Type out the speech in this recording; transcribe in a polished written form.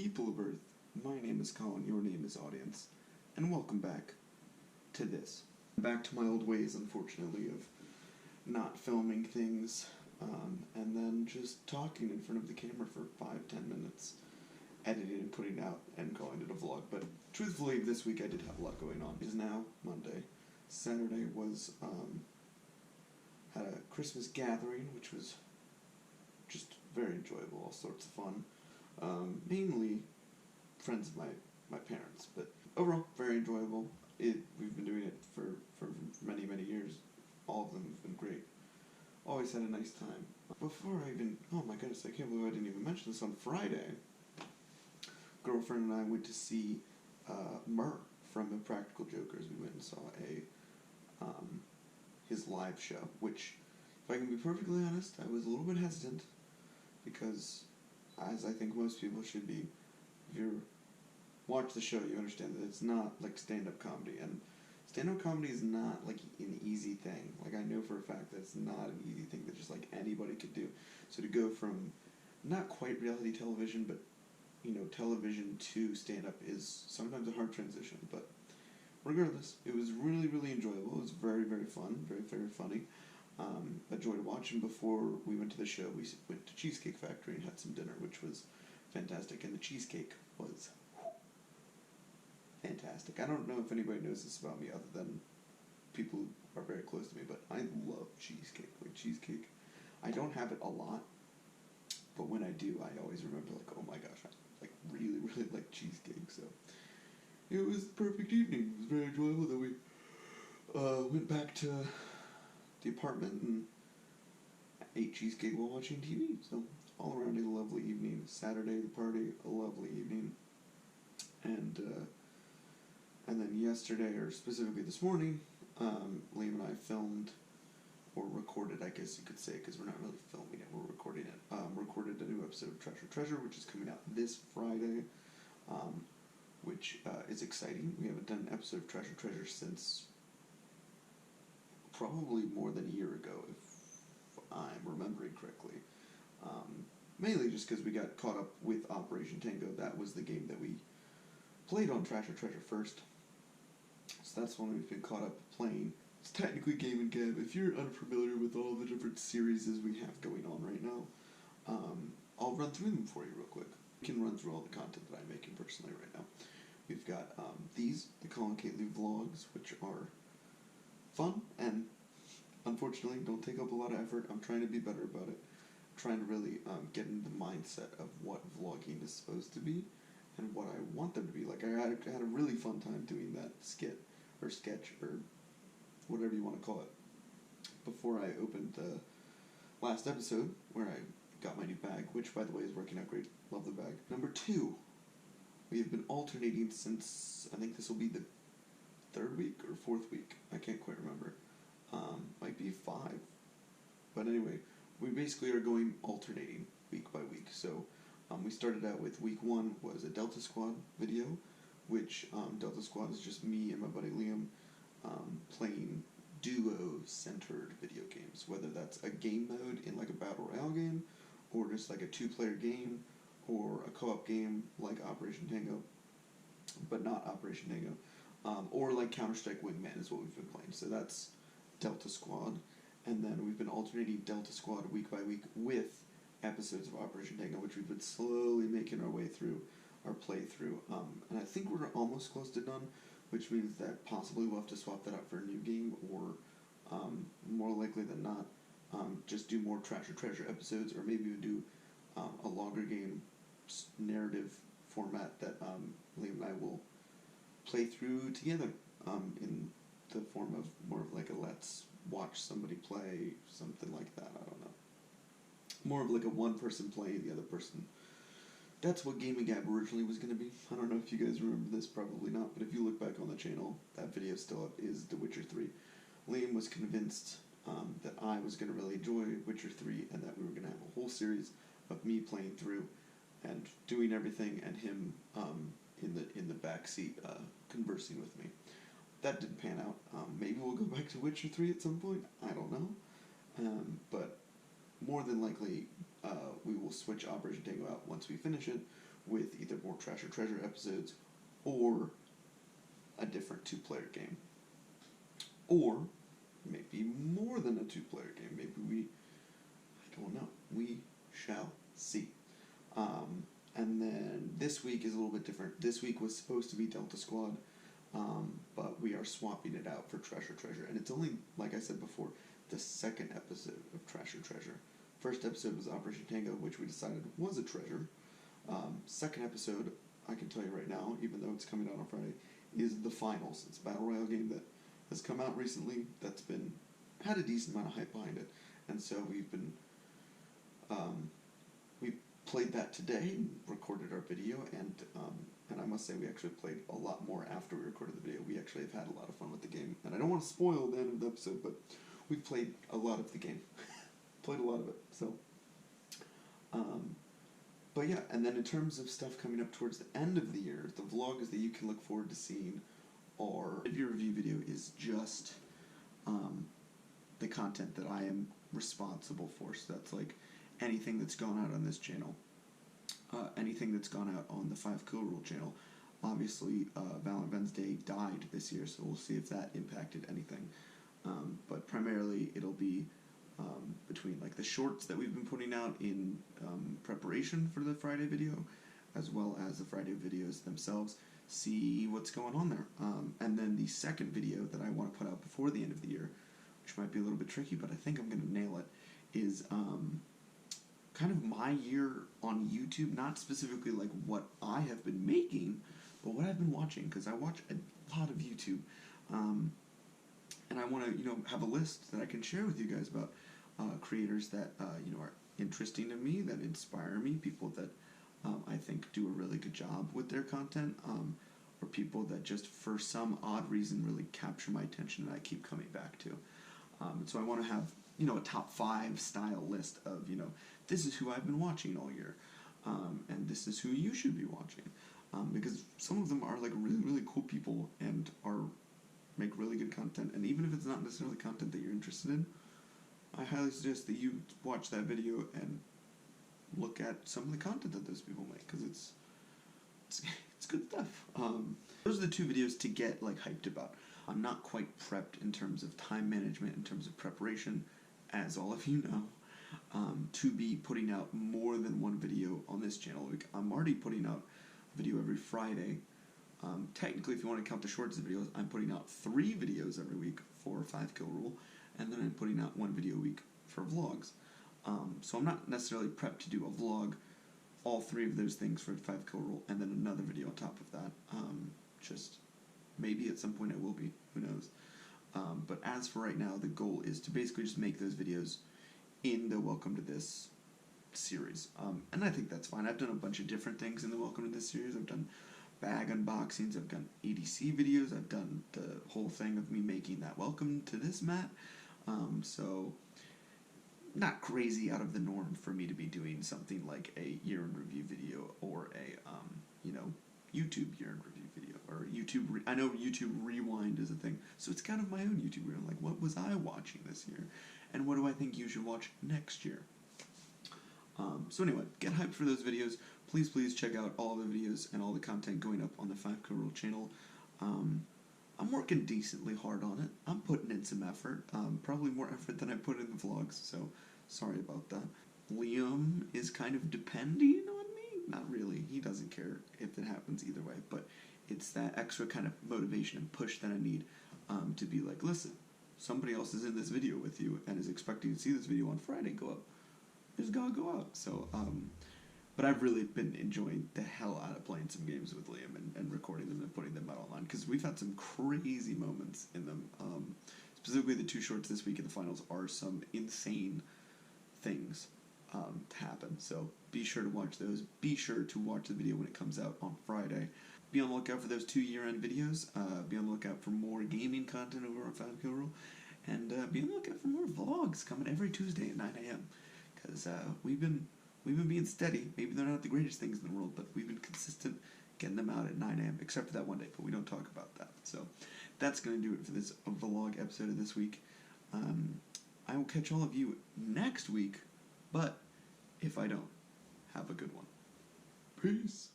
People of Earth, my name is Colin, your name is Audience, and welcome back to this. Back to my old ways, unfortunately, of not filming things, and then just talking in front of the camera for 5-10 minutes, editing and putting it out and calling it a vlog. But truthfully, this week I did have a lot going on. It is now Monday. Saturday was, had a Christmas gathering, which was just very enjoyable, all sorts of fun. Mainly friends of my parents, but overall very enjoyable. We've been doing it for many, many years. All of them have been great. Always had a nice time. Before I even, oh my goodness, I can't believe I didn't even mention this. On Friday, girlfriend and I went to see Murr from Impractical Jokers. We went and saw his live show, which, if I can be perfectly honest, I was a little bit hesitant because, as I think most people should be, if you watch the show, you understand that it's not like stand-up comedy, and stand-up comedy is not like an easy thing. Like, I know for a fact that it's not an easy thing that just like anybody could do. So to go from not quite reality television, but television to stand-up is sometimes a hard transition. But regardless, it was really, really enjoyable. It was very, very fun, very, very funny. Enjoyed watching. Before we went to the show, we went to Cheesecake Factory and had some dinner, which was fantastic, and the cheesecake was fantastic. I don't know if anybody knows this about me other than people who are very close to me, but I love cheesecake. Like, cheesecake, I don't have it a lot, but when I do, I always remember, like, oh my gosh, I really, really like cheesecake. So it was the perfect evening. It was very enjoyable. That we went back to the apartment and ate cheesecake while watching TV. So all around a lovely evening. Saturday, the party, a lovely evening. And then yesterday, or specifically this morning, Liam and I filmed, or recorded, I guess you could say, because we're not really filming it, we're recording it. Recorded a new episode of Treasure, which is coming out this Friday, which is exciting. We haven't done an episode of Treasure since probably more than a year ago, if I'm remembering correctly. Mainly just because we got caught up with Operation Tango. That was the game that we played on Treasure first. So that's one we've been caught up playing. It's technically Game and Gab. If you're unfamiliar with all the different series we have going on right now, I'll run through them for you real quick. We can run through all the content that I'm making personally right now. We've got the Colin Catley vlogs, which are fun and unfortunately don't take up a lot of effort. I'm trying to be better about it. I'm trying to really get into the mindset of what vlogging is supposed to be and what I want them to be. Like, I had a really fun time doing that sketch, or whatever you want to call it, before I opened the last episode, where I got my new bag, which, by the way, is working out great. Love the bag. Number 2, we have been alternating since, I think this will be the 3rd week or 4th week. I can't quite remember. Might be 5. But anyway, we basically are going alternating week by week. So we started out with week 1 was a Delta Squad video, which Delta Squad is just me and my buddy Liam playing duo-centered video games, whether that's a game mode in like a Battle Royale game, or just like a 2-player game, or a co-op game like Operation Tango, but not Operation Tango, or like Counter-Strike Wingman is what we've been playing. So that's Delta Squad, and then we've been alternating Delta Squad week by week with episodes of Operation Tango, which we've been slowly making our way through our playthrough, and I think we're almost close to done, which means that possibly we'll have to swap that out for a new game, or more likely than not, just do more Treasure episodes, or maybe we'll do a longer game narrative format that Liam and I will play through together in the form of more of like a let's watch somebody play, something like that. I don't know. More of like a one-person play, the other person. That's what Game and Gab originally was going to be. I don't know if you guys remember this, probably not, but if you look back on the channel, that video still up, is The Witcher 3. Liam was convinced that I was going to really enjoy Witcher 3, and that we were going to have a whole series of me playing through and doing everything, and him in the backseat conversing with me. That didn't pan out. Maybe we'll go back to Witcher 3 at some point. I don't know. But more than likely, we will switch Operation Tango out once we finish it with either more Trash or Treasure episodes, or a different two-player game. Or maybe more than a two-player game. Maybe I don't know. We shall see. And then this week is a little bit different. This week was supposed to be Delta Squad, but we are swapping it out for Trash or Treasure. And it's only, like I said before, the second episode of Trash or Treasure. First episode was Operation Tango, which we decided was a treasure. Second episode, I can tell you right now, even though it's coming out on Friday, is the Finals. It's a Battle Royale game that has come out recently that's had a decent amount of hype behind it. And so we played that today, recorded our video, and I must say we actually played a lot more after we recorded the video. We actually have had a lot of fun with the game. And I don't want to spoil the end of the episode, but we've played a lot of the game. Played a lot of it, so... But yeah, and then in terms of stuff coming up towards the end of the year, the vlogs that you can look forward to seeing are... Your review video is just the content that I am responsible for. So that's like anything that's gone out on this channel, anything that's gone out on the 5 Kill Rule channel. Obviously, Valentine's Day died this year, so we'll see if that impacted anything. But primarily, it'll be between like the shorts that we've been putting out in preparation for the Friday video, as well as the Friday videos themselves. See what's going on there. And then the second video that I want to put out before the end of the year, which might be a little bit tricky, but I think I'm going to nail it, is kind of my year on YouTube, not specifically like what I have been making, but what I've been watching, because I watch a lot of YouTube, and I want to, have a list that I can share with you guys about creators that, are interesting to me, that inspire me, people that I think do a really good job with their content, or people that just for some odd reason really capture my attention and I keep coming back to. So I want to have, a top 5 style list of, this is who I've been watching all year, and this is who you should be watching, because some of them are like really, really cool people and make really good content, and even if it's not necessarily content that you're interested in, I highly suggest that you watch that video and look at some of the content that those people make, because it's good stuff. Those are the 2 videos to get like hyped about. I'm not quite prepped in terms of time management, in terms of preparation, as all of you know, to be putting out more than one video on this channel. I'm already putting out a video every Friday. Technically, if you want to count the shorts videos, I'm putting out 3 videos every week for 5 Kill Rule, and then I'm putting out 1 video a week for vlogs. So I'm not necessarily prepped to do a vlog, all 3 of those things for 5 Kill Rule, and then another video on top of that. Just maybe at some point I will be, who knows. But as for right now, the goal is to basically just make those videos in the Welcome to This series. And I think that's fine. I've done a bunch of different things in the Welcome to This series. I've done bag unboxings, I've done EDC videos, I've done the whole thing of me making that Welcome to This mat. So not crazy out of the norm for me to be doing something like a year in review video or a YouTube year in review video, or YouTube. I know YouTube Rewind is a thing, so it's kind of my own YouTube video. Like, what was I watching this year, and what do I think you should watch next year? So anyway, get hyped for those videos. Please check out all the videos and all the content going up on the 5 Kill Rule channel. I'm working decently hard on it. I'm putting in some effort, probably more effort than I put in the vlogs, so sorry about that. Liam is kind of depending on me. Not really. He doesn't care if it happens either way, but it's that extra kind of motivation and push that I need to be like, listen, somebody else is in this video with you and is expecting to see this video on Friday go up. It's gotta go out. So, but I've really been enjoying the hell out of playing some games with Liam and recording them and putting them out online, because we've had some crazy moments in them. Specifically, the 2 shorts this week in the finals are some insane things to happen. So be sure to watch those. Be sure to watch the video when it comes out on Friday. Be on the lookout for those 2 year-end videos. Be on the lookout for more gaming content over on 5 Kill Rule. And be on the lookout for more vlogs coming every Tuesday at 9 a.m. Because we've been being steady. Maybe they're not the greatest things in the world, but we've been consistent getting them out at 9 a.m., except for that one day, but we don't talk about that. So that's going to do it for this vlog episode of this week. I will catch all of you next week, but if I don't, have a good one. Peace.